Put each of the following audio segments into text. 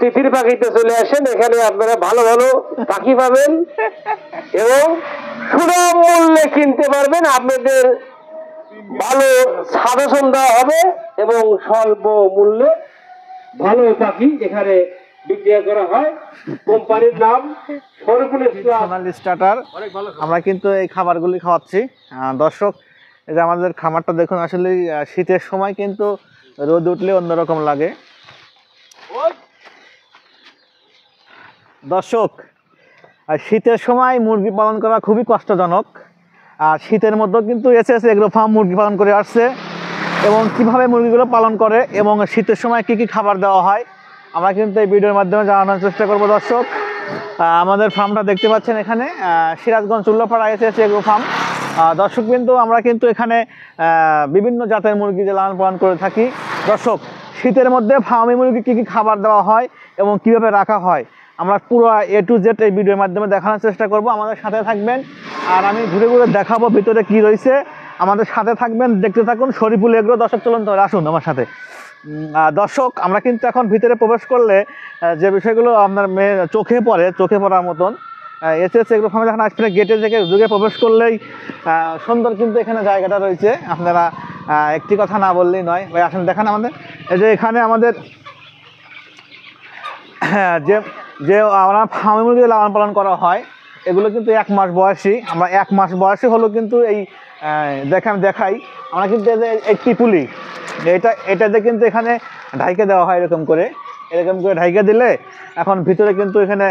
তিতির পাখিতে চলে আসেন, এখানে আপনারা ভালো ভালো পাখি পাবেন এবং সুলভ মূল্যে কিনতে পারবেন। আপনাদের ভালো সাজেশন দেওয়া হবে এবং স্বল্প মূল্যে ভালো পাখি এখানে বিক্রি করা হয়। কোম্পানির নাম সোনালী স্টার্টার। আমরা কিন্তু এই খাবারগুলি খাওয়াচ্ছি। দর্শক, এই যে আমাদের খামারটা দেখুন, আসলে শীতের সময় কিন্তু রোদ উঠলে অন্যরকম লাগে। দর্শক, শীতের সময় মুরগি পালন করা খুবই কষ্টজনক। আর শীতের মধ্যেও কিন্তু এসএস এগ্রো ফার্ম মুরগি পালন করে আসছে এবং কিভাবে মুরগিগুলো পালন করে এবং শীতের সময় কি কি খাবার দেওয়া হয় আমরা কিন্তু এই ভিডিওর মাধ্যমে জানানোর চেষ্টা করব। দর্শক, আমাদের ফার্মটা দেখতে পাচ্ছেন এখানে Sirajganj Chullapara SS agro farm. দর্শক কিন্তু আমরা কিন্তু এখানে বিভিন্ন জাতের মুরগি লালন পালন করে থাকি। দর্শক, শীতের মধ্যে ফার্মি মুরগি কী কী খাবার দেওয়া হয় এবং কিভাবে রাখা হয় আমরা পুরো A to Z এই ভিডিওর মাধ্যমে দেখানোর চেষ্টা করব। আমাদের সাথে থাকবেন আর আমি ঘুরে ঘুরে দেখাবো ভিতরে কি রয়েছে। আমাদের সাথে থাকবেন, দেখতে থাকুন শরীফুল এগ্রো। দর্শক চলুন তাহলে আসুন আমার সাথে। দর্শক, আমরা কিন্তু এখন ভিতরে প্রবেশ করলে যে বিষয়গুলো আপনার চোখে পড়ার মতন, এসএস এগ্রো ফার্মে যখন আসলে গেটে থেকে যুগে প্রবেশ করলেই সুন্দর কিন্তু এখানে জায়গাটা রয়েছে। আপনারা একটি কথা না বললেই নয়। ভাই আসেন দেখান আমাদের। এই যে এখানে আমাদের যে আমরা ফার্মি মুরগি লালন পালন করা হয় এগুলো কিন্তু 1 মাস বয়সী। আমরা 1 মাস বয়সী হলো কিন্তু এই দেখাই আমরা কিন্তু একটি পুলি এটাতে কিন্তু এখানে ঢাইকে দেওয়া হয় এরকম করে ঢাইকে দিলে এখন ভিতরে কিন্তু এখানে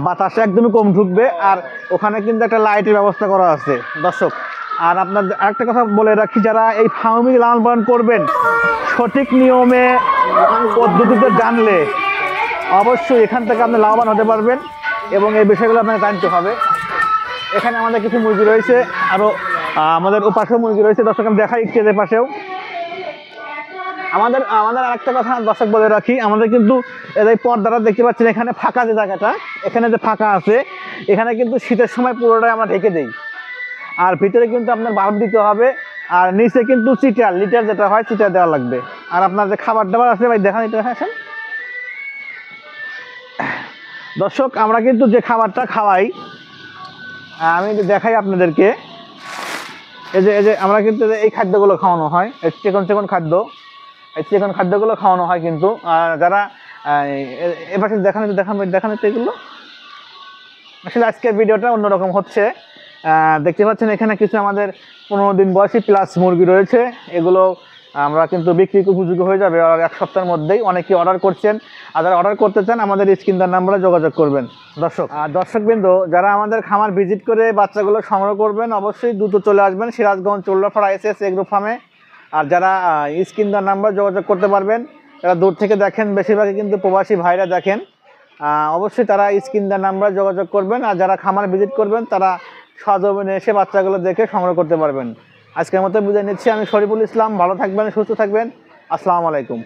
বাতাস একদমই কম ঢুকবে। আর ওখানে কিন্তু একটা লাইটের ব্যবস্থা করা আছে। দর্শক, আর আপনার আরেকটা কথা বলে রাখি, যারা এই ফার্মি লালন পালন করবেন সঠিক নিয়মে পদ্ধতিতে জানলে অবশ্যই এখান থেকে আপনি লাভবান হতে পারবেন এবং এই বিষয়গুলো আপনাকে জানতে হবে। এখানে আমাদের কিছু মুরগি রয়েছে, আরও আমাদের ওপাশেও মুরগি রয়েছে। দর্শক আমি দেখাই স্টেজের পাশেও আমাদের আরেকটা কথা দর্শক বলে রাখি, আমাদের কিন্তু এই পর্দাটা দেখতে পাচ্ছেন এখানে ফাঁকা যে জায়গাটা, এখানে যে ফাঁকা আছে এখানে কিন্তু শীতের সময় পুরোটাই আমরা ঢেকে দিই। আর ভিতরে কিন্তু আপনার বাল্ব দিতে হবে আর নিচে কিন্তু লিটার যেটা হয় চিটার দেওয়া লাগবে। আর আপনার যে খাবার দাবার আছে ভাই দেখান, এটা আসেন। দর্শক, আমরা কিন্তু যে খাবারটা খাওয়াই আমি দেখাই আপনাদেরকে। এই যে আমরা কিন্তু এই খাদ্যগুলো খাওয়ানো হয়, চিকন খাদ্য, এই চিকন খাদ্যগুলো খাওয়ানো হয় কিন্তু। যারা এপাশে দেখান এগুলো আসলে আজকের ভিডিওটা অন্যরকম হচ্ছে। দেখতে পাচ্ছেন এখানে কিছু আমাদের 15 দিন বয়সী প্লাস মুরগি রয়েছে। এগুলো আমরা কিন্তু বিক্রি উপযোগী হয়ে যাবে আর 1 সপ্তাহের মধ্যেই। অনেকে অর্ডার করছেন, আর যারা অর্ডার করতে চান আমাদের স্ক্রিন দেওয়ার নাম্বারে যোগাযোগ করবেন। দর্শকবৃন্দ, যারা আমাদের খামার ভিজিট করে বাচ্চাগুলো সংগ্রহ করবেন অবশ্যই দ্রুত চলে আসবেন সিরাজগঞ্জ চুল্লাপাড়া এসএস এগ্রো ফার্মে। আর যারা স্ক্রিন দেওয়ার নাম্বারে যোগাযোগ করতে পারবেন, যারা দূর থেকে দেখেন, বেশিরভাগই কিন্তু প্রবাসী ভাইরা দেখেন, অবশ্যই তারা স্ক্রিন দেওয়ার নাম্বারে যোগাযোগ করবেন। আর যারা খামার ভিজিট করবেন তারা সজীবনে এসে বাচ্চাগুলো দেখে সংগ্রহ করতে পারবেন। আজকের মতো বিদায় নিচ্ছি, আমি শরীফুল ইসলাম। ভালো থাকবেন, সুস্থ থাকবেন। আসসালামু আলাইকুম।